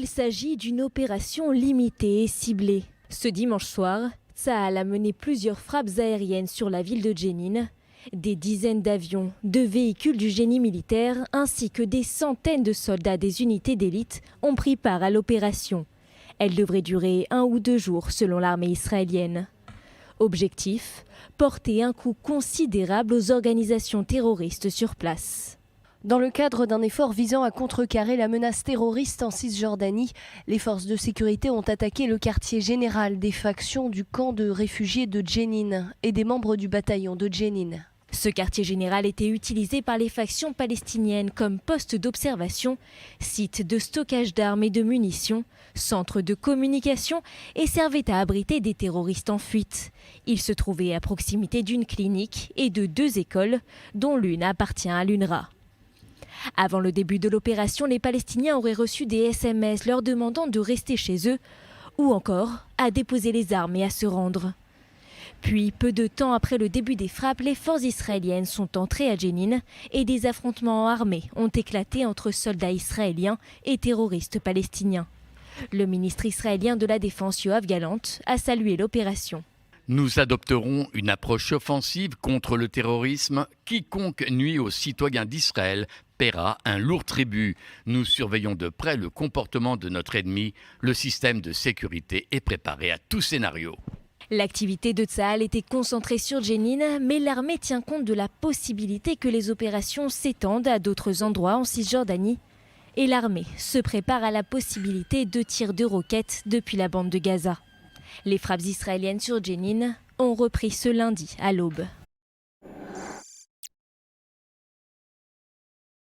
Il s'agit d'une opération limitée et ciblée. Ce dimanche soir, Tsahal a mené plusieurs frappes aériennes sur la ville de Jenin. Des dizaines d'avions, de véhicules du génie militaire ainsi que des centaines de soldats des unités d'élite ont pris part à l'opération. Elle devrait durer 1 ou 2 jours selon l'armée israélienne. Objectif, porter un coup considérable aux organisations terroristes sur place. Dans le cadre d'un effort visant à contrecarrer la menace terroriste en Cisjordanie, les forces de sécurité ont attaqué le quartier général des factions du camp de réfugiés de Jenin et des membres du bataillon de Jenin. Ce quartier général était utilisé par les factions palestiniennes comme poste d'observation, site de stockage d'armes et de munitions, centre de communication et servait à abriter des terroristes en fuite. Il se trouvait à proximité d'une clinique et de 2 écoles, dont l'une appartient à l'UNRWA. Avant le début de l'opération, les Palestiniens auraient reçu des SMS leur demandant de rester chez eux ou encore à déposer les armes et à se rendre. Puis, peu de temps après le début des frappes, les forces israéliennes sont entrées à Jenin et des affrontements armés ont éclaté entre soldats israéliens et terroristes palestiniens. Le ministre israélien de la Défense, Yoav Gallant, a salué l'opération. Nous adopterons une approche offensive contre le terrorisme. Quiconque nuit aux citoyens d'Israël paiera un lourd tribut. Nous surveillons de près le comportement de notre ennemi. Le système de sécurité est préparé à tout scénario. L'activité de Tsahal était concentrée sur Jenin, mais l'armée tient compte de la possibilité que les opérations s'étendent à d'autres endroits en Cisjordanie. Et l'armée se prépare à la possibilité de tirs de roquettes depuis la bande de Gaza. Les frappes israéliennes sur Jenin ont repris ce lundi à l'aube.